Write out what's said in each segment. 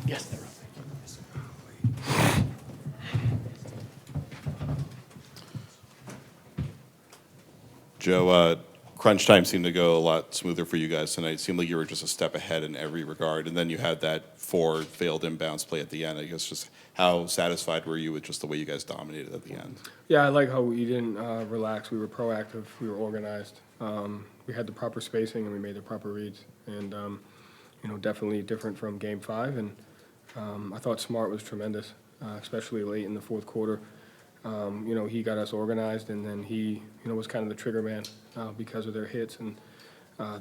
Yes, they're up. Joe, crunch time seemed to go a lot smoother for you guys tonight. It seemed like you were just a step ahead in every regard, and then you had that 4 failed inbounds play at the end. I guess just how satisfied were you with just the way you guys dominated at the end? Yeah, I like how we didn't relax. We were proactive. We were organized. We had the proper spacing, and we made the proper reads. And, definitely different from Game 5. And I thought Smart was tremendous, especially late in the fourth quarter. He got us organized, and then he, was kind of the trigger man because of their hits and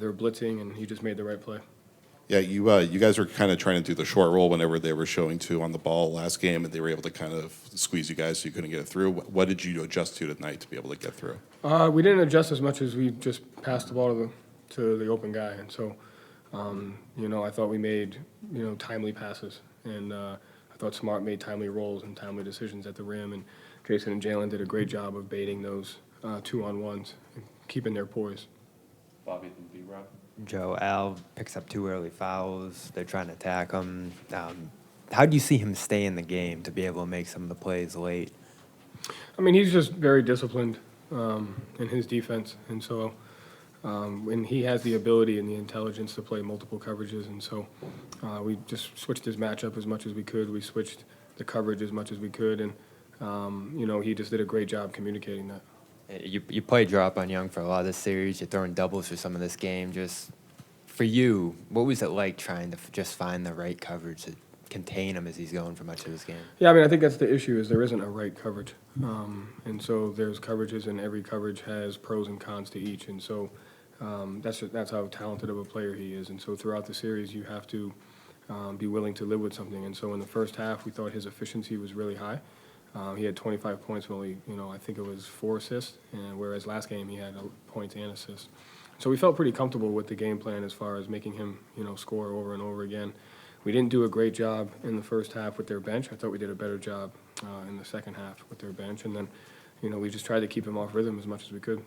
their blitzing, and he just made the right play. Yeah, you guys were kind of trying to do the short roll whenever they were showing 2 on the ball last game, and they were able to kind of squeeze you guys so you couldn't get it through. What did you adjust to tonight to be able to get through? We didn't adjust as much as we just passed the ball to the open guy, and so I thought we made timely passes, and I thought Smart made timely rolls and timely decisions at the rim, and Jason and Jalen did a great job of baiting those 2-on-1s and keeping their poise. Bobby and B-Rob. Joe, Al picks up 2 early fouls. They're trying to attack him. How do you see him stay in the game to be able to make some of the plays late? I mean, he's just very disciplined in his defense, and so and he has the ability and the intelligence to play multiple coverages, and so we just switched his matchup as much as we could. We switched the coverage as much as we could, and he just did a great job communicating that. You play drop on Young for a lot of this series. You're throwing doubles for some of this game. Just for you, what was it like trying to just find the right coverage to contain him as he's going for much of this game? Yeah, I mean, I think that's the issue is there isn't a right coverage. And so there's coverages, and every coverage has pros and cons to each. And so that's how talented of a player he is. And so throughout the series, you have to be willing to live with something. And so in the first half, we thought his efficiency was really high. He had 25 points, only, I think it was 4 assists, and whereas last game he had points and assists. So we felt pretty comfortable with the game plan as far as making him, score over and over again. We didn't do a great job in the first half with their bench. I thought we did a better job in the second half with their bench, and then, we just tried to keep him off rhythm as much as we could.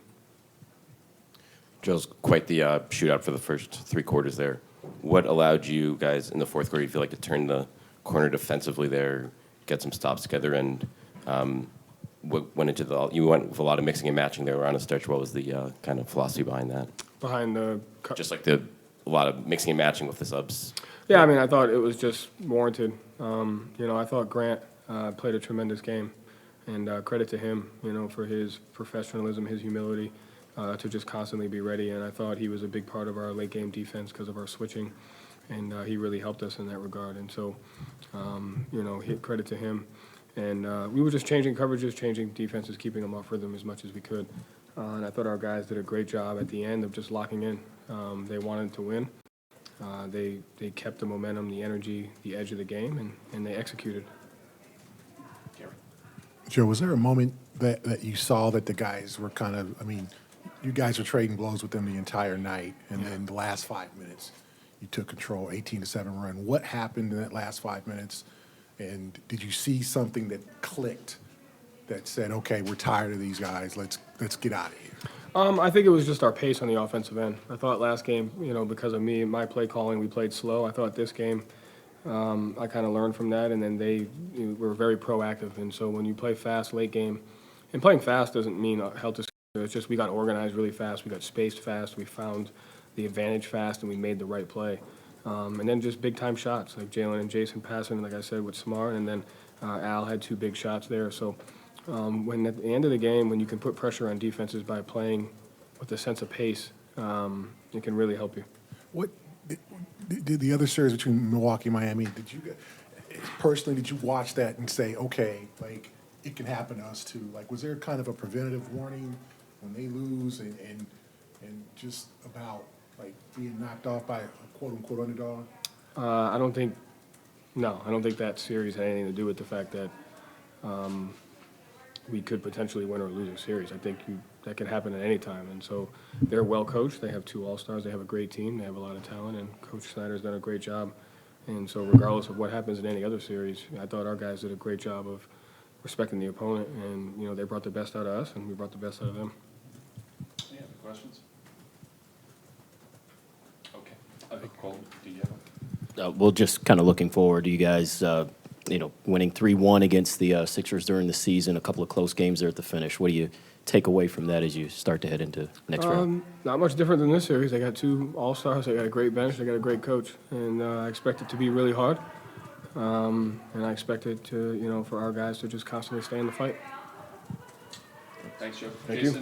Joe's quite the shootout for the first 3 quarters there. What allowed you guys in the fourth quarter, you feel like, to turn the corner defensively there, get some stops together, and went into you went with a lot of mixing and matching there around a stretch. What was the kind of philosophy behind that? Behind the just like a lot of mixing and matching with the subs. Yeah, I mean, I thought it was just warranted. I thought Grant played a tremendous game, and credit to him, for his professionalism, his humility, to just constantly be ready. And I thought he was a big part of our late game defense because of our switching, and he really helped us in that regard. And so, credit to him. And we were just changing coverages, changing defenses, keeping them off rhythm as much as we could. And I thought our guys did a great job at the end of just locking in. They wanted to win. They kept the momentum, the energy, the edge of the game, and they executed. Joe, was there a moment that you saw that the guys were you guys were trading blows with them the entire night, and then the last 5 minutes, you took control, 18-7 run. What happened in that last 5 minutes? And did you see something that clicked that said, okay, we're tired of these guys, let's get out of here? I think it was just our pace on the offensive end. I thought last game, because of me and my play calling, we played slow. I thought this game, I kind of learned from that, and then they were very proactive. And so when you play fast late game, and playing fast doesn't mean help us. It's just we got organized really fast. We got spaced fast. We found the advantage fast, and we made the right play. And then just big-time shots, like Jalen and Jason passing, like I said, with Smart, and then Al had 2 big shots there. So when at the end of the game, when you can put pressure on defenses by playing with a sense of pace, it can really help you. What did the other series between Milwaukee and Miami, did you watch that and say, okay, like, it can happen to us too? Like, was there kind of a preventative warning when they lose and just about, like, being knocked off by a quote-unquote underdog? I don't think that series had anything to do with the fact that we could potentially win or lose a series. I think that could happen at any time. And so they're well coached. They have 2 All-Stars. They have a great team. They have a lot of talent, and Coach Snyder's done a great job. And so regardless of what happens in any other series, I thought our guys did a great job of respecting the opponent, and they brought the best out of us, and we brought the best out of them. Any other questions? Okay. Cole, do you have Well, just kind of looking forward to you guys, winning 3-1 against the Sixers during the season, a couple of close games there at the finish. What do you take away from that as you start to head into next round? Not much different than this series. They got 2 all-stars. They got a great bench. They got a great coach. And I expect it to be really hard. And I expect it to, for our guys to just constantly stay in the fight. Thanks, Joe. Thank you.